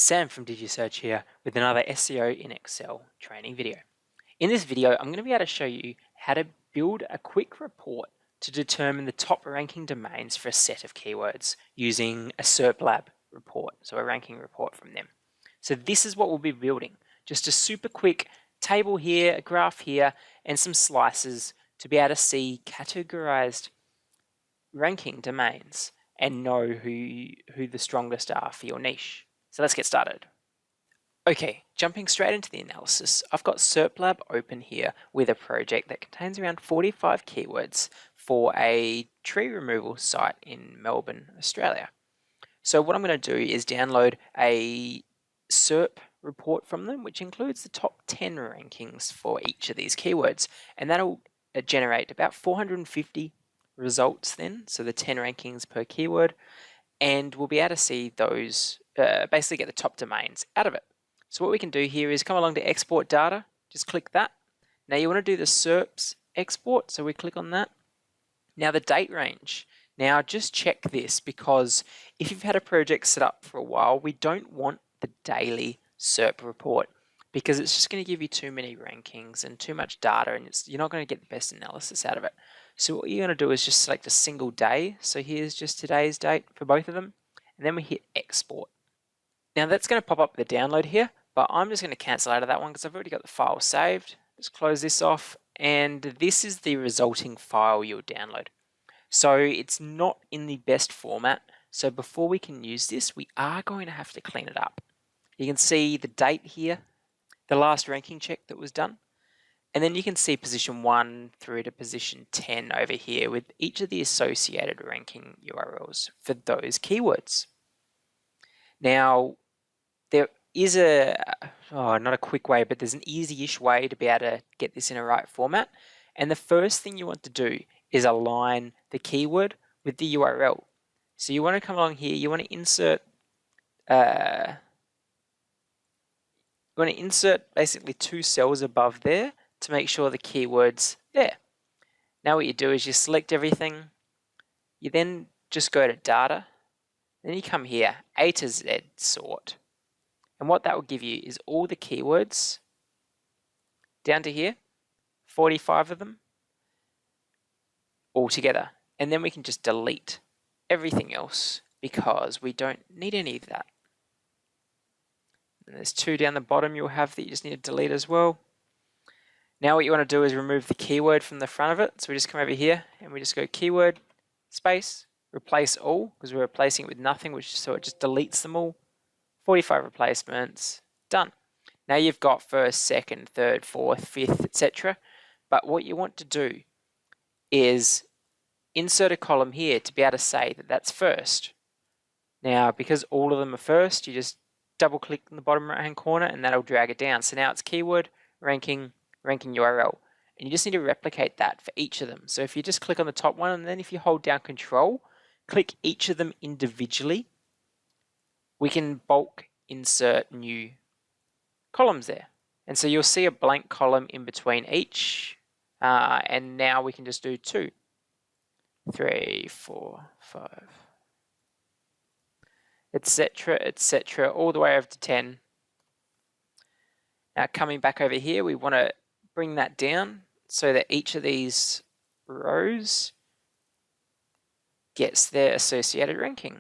Sam from DigiSearch here with another SEO in Excel training video. In this video, I'm going to be able to show you how to build a quick report to determine the top ranking domains for a set of keywords using a SERP lab report, so a ranking report from them. So this is what we'll be building, just a super quick table here, a graph here, and some slices to be able to see categorized ranking domains and know who the strongest are for your niche. So let's get started. Okay, jumping straight into the analysis, I've got SERPlab open here with a project that contains around 45 keywords for a tree removal site in Melbourne, Australia. So what I'm going to do is download a SERP report from them, which includes the top 10 rankings for each of these keywords, and that'll generate about 450 results then, so the 10 rankings per keyword, and we'll be able to see those, basically get the top domains out of it. So what we can do here is come along to export data, just click that. Now you want to do the SERPs export, so we click on that. Now the date range. Now just check this, because if you've had a project set up for a while, we don't want the daily SERP report, because it's just going to give you too many rankings and too much data, and you're not going to get the best analysis out of it. So what you're going to do is just select a single day. So here's just today's date for both of them, and then we hit export. Now that's going to pop up the download here, but I'm just going to cancel out of that one because I've already got the file saved. Just close this off, and this is the resulting file you'll download. So it's not in the best format, so before we can use this, we are going to have to clean it up. You can see the date here, the last ranking check that was done, and then you can see position 1 through to position 10 over here with each of the associated ranking URLs for those keywords. Now, there is not a quick way, but there's an easy-ish way to be able to get this in a right format. And the first thing you want to do is align the keyword with the URL. So you want to come along here, you want to insert basically 2 cells above there to make sure the keyword's there. Now what you do is you select everything, you then just go to data, then you come here, A to Z sort. And what that will give you is all the keywords down to here, 45 of them, all together. And then we can just delete everything else because we don't need any of that. And there's 2 down the bottom you'll have that you just need to delete as well. Now what you want to do is remove the keyword from the front of it. So we just come over here and we just go keyword, space, replace all, because we're replacing it with nothing, so it just deletes them all. 45 replacements, done. Now you've got first, second, third, fourth, fifth, etc. But what you want to do is insert a column here to be able to say that that's first. Now, because all of them are first, you just double click in the bottom right hand corner and that'll drag it down. So now it's keyword, ranking URL. And you just need to replicate that for each of them. So if you just click on the top one, and then if you hold down Control, click each of them individually, we can bulk insert new columns there. And so you'll see a blank column in between each, and now we can just do 2, 3, 4, 5, etc., etc., all the way over to 10. Now coming back over here, we want to bring that down so that each of these rows gets their associated ranking.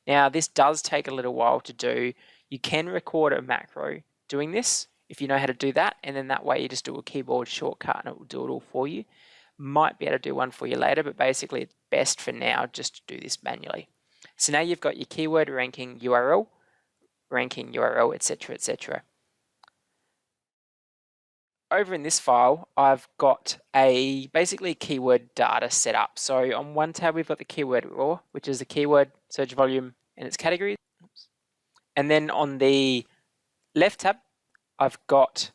Now this does take a little while to do. You can record a macro doing this if you know how to do that, and then that way you just do a keyboard shortcut and it will do it all for you. Might be able to do one for you later, but basically it's best for now just to do this manually. So now you've got your keyword, ranking URL, etc., etc. Over in this file, I've got basically keyword data set up. So on one tab, we've got the keyword raw, which is the keyword, search volume, and its categories. And then on the left tab, I've got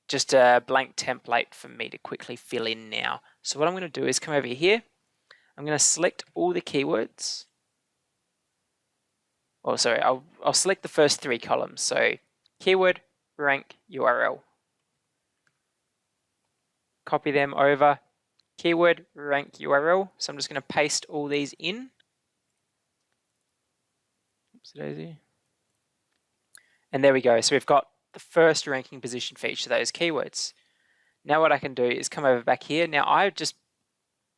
just a blank template for me to quickly fill in now. So what I'm going to do is come over here. I'm going to select all the keywords. Oh, sorry, I'll select the first 3 columns. So keyword, rank, URL. Copy them over, keyword, rank, URL. So I'm just going to paste all these in. Daisy. And there we go. So we've got the first ranking position for each of those keywords. Now what I can do is come over back here. Now I just,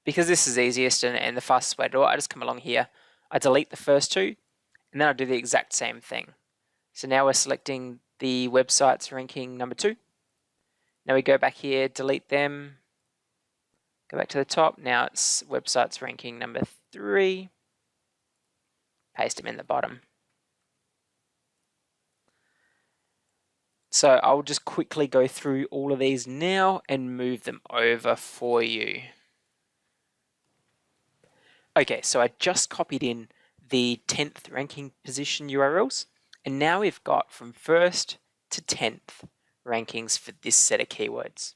because this is easiest and the fastest way to do it, I just come along here, I delete the first two, and then I do the exact same thing. So now we're selecting the websites ranking number 2. Now we go back here, delete them, go back to the top. Now it's websites ranking number 3, paste them in the bottom. So I'll just quickly go through all of these now and move them over for you. Okay, so I just copied in the 10th ranking position URLs, and now we've got from 1st to 10th rankings for this set of keywords.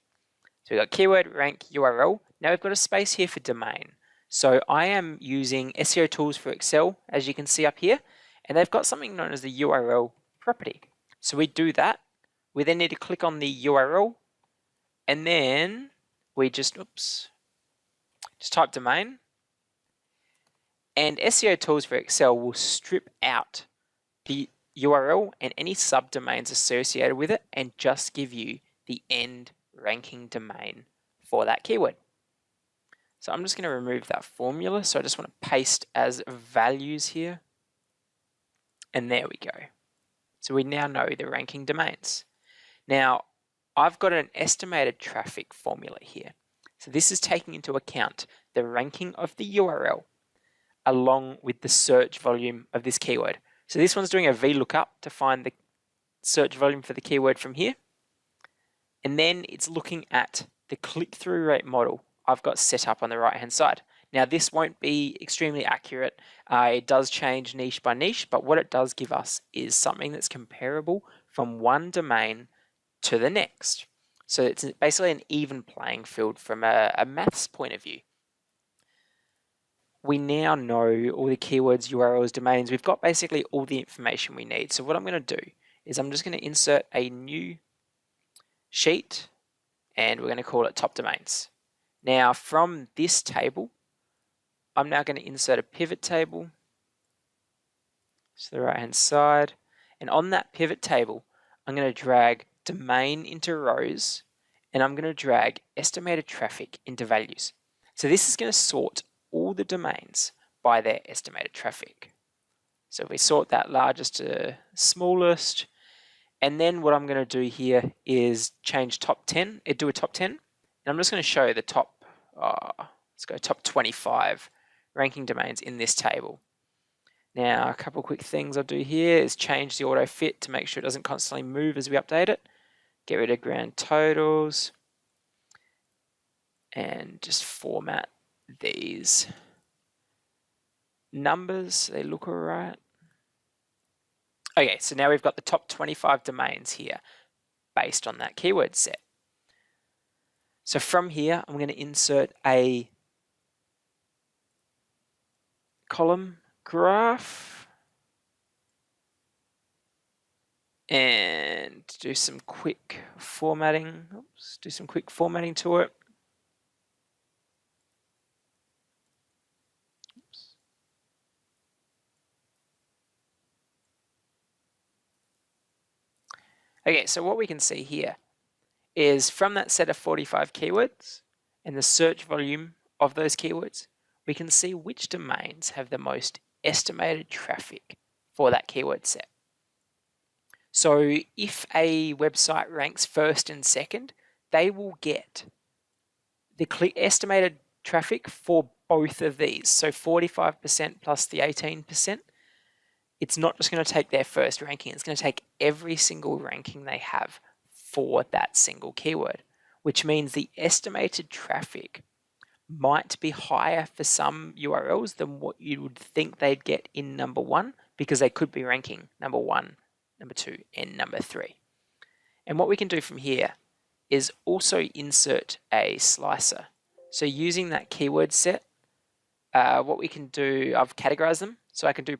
So we've got keyword, rank, URL. Now we've got a space here for domain. So I am using SEO tools for Excel, as you can see up here, and they've got something known as the URL property. So we do that. We then need to click on the URL, and then we just type domain, and SEO tools for Excel will strip out the URL and any subdomains associated with it and just give you the end ranking domain for that keyword. So I'm just going to remove that formula. So I just want to paste as values here, and there we go. So we now know the ranking domains. Now, I've got an estimated traffic formula here. So this is taking into account the ranking of the URL along with the search volume of this keyword. So this one's doing a VLOOKUP to find the search volume for the keyword from here. And then it's looking at the click-through rate model I've got set up on the right-hand side. Now, this won't be extremely accurate. It does change niche by niche, but what it does give us is something that's comparable from one domain to the next. So it's basically an even playing field from a maths point of view. We now know all the keywords, URLs, domains. We've got basically all the information we need. So what I'm going to do is I'm just going to insert a new sheet, and we're going to call it top domains. Now from this table, I'm now going to insert a pivot table to the right hand side, and on that pivot table I'm going to drag domain into rows, and I'm going to drag estimated traffic into values. So this is going to sort all the domains by their estimated traffic. So if we sort that largest to smallest, and then what I'm going to do here is change top 10, do a top 10, and I'm just going to show the top, let's go top 25 ranking domains in this table. Now, a couple quick things I'll do here is change the auto fit to make sure it doesn't constantly move as we update it. Get rid of grand totals and just format these numbers so they look all right. Okay, so now we've got the top 25 domains here based on that keyword set. So from here, I'm going to insert a column graph and do some quick formatting. Do some quick formatting to it. Okay, so what we can see here is from that set of 45 keywords and the search volume of those keywords, we can see which domains have the most estimated traffic for that keyword set. So if a website ranks first and second, they will get the estimated traffic for both of these. So 45% plus the 18%. It's not just going to take their first ranking, it's going to take every single ranking they have for that single keyword, which means the estimated traffic might be higher for some URLs than what you would think they'd get in number 1, because they could be ranking number 1, number 2, and number 3. And what we can do from here is also insert a slicer. So using that keyword set, what we can do, I've categorized them, so I can do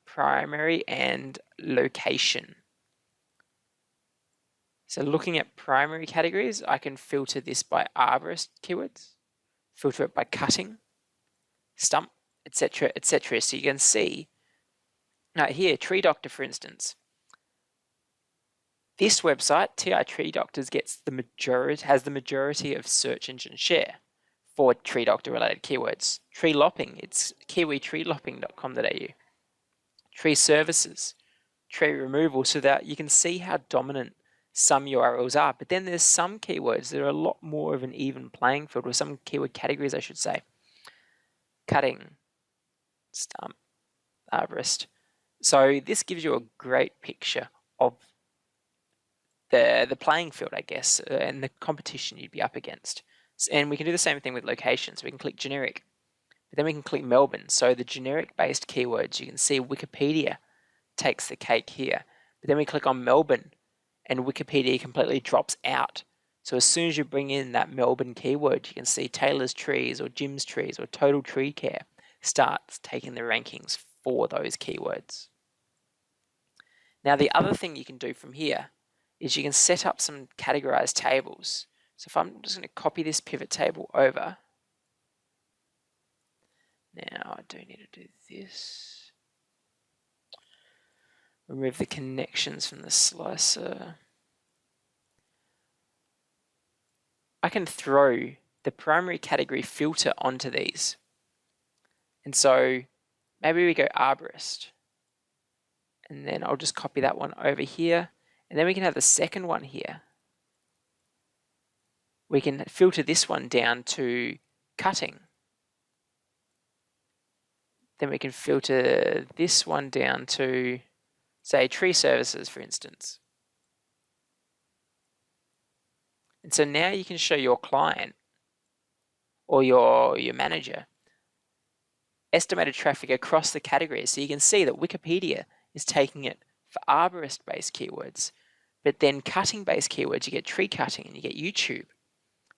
primary and location. So looking at primary categories, I can filter this by arborist keywords, filter it by cutting, stump, etc., etc. So you can see Now here, Tree Doctor, for instance. This website, TI Tree Doctors, has the majority of search engine share for tree doctor related keywords. Tree lopping, it's kiwitreelopping.com.au. Tree services, tree removal, so that you can see how dominant some URLs are. But then there's some keywords that are a lot more of an even playing field, or some keyword categories, I should say. Cutting, stump, arborist. So this gives you a great picture of the playing field, I guess, and the competition you'd be up against. And we can do the same thing with locations. We can click generic, but then we can click Melbourne. So the generic-based keywords, you can see Wikipedia takes the cake here. But then we click on Melbourne, and Wikipedia completely drops out. So as soon as you bring in that Melbourne keyword, you can see Taylor's Trees or Jim's Trees or Total Tree Care starts taking the rankings for those keywords. Now the other thing you can do from here is you can set up some categorized tables. So if I'm just going to copy this pivot table over. Now I do need to do this. Remove the connections from the slicer. I can throw the primary category filter onto these. And so maybe we go arborist. And then I'll just copy that one over here. And then we can have the second one here. We can filter this one down to cutting. Then we can filter this one down to, say, tree services, for instance. And so now you can show your client or your manager estimated traffic across the categories. So you can see that Wikipedia is taking it for arborist-based keywords. But then cutting-based keywords, you get tree cutting and you get YouTube.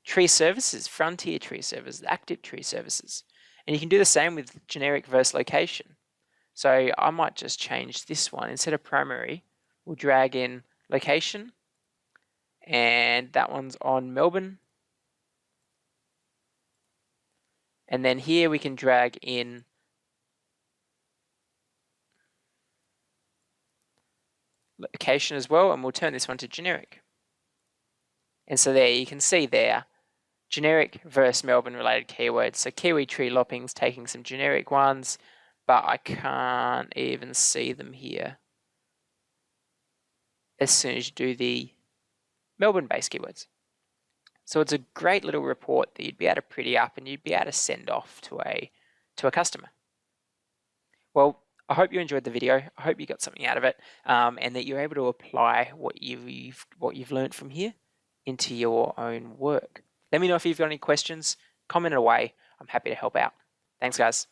Tree services, frontier tree services, active tree services. And you can do the same with generic versus location. So I might just change this one. Instead of primary, we'll drag in location. And that one's on Melbourne. And then here we can drag in location as well, and we'll turn this one to generic. And so there you can see there, generic versus Melbourne related keywords. So Kiwi Tree Lopping's taking some generic ones, but I can't even see them here as soon as you do the Melbourne-based keywords. So it's a great little report that you'd be able to pretty up and you'd be able to send off to a customer. Well, I hope you enjoyed the video. I hope you got something out of it, and that you're able to apply what you've learned from here into your own work. Let me know if you've got any questions. Comment it away. I'm happy to help out. Thanks, guys.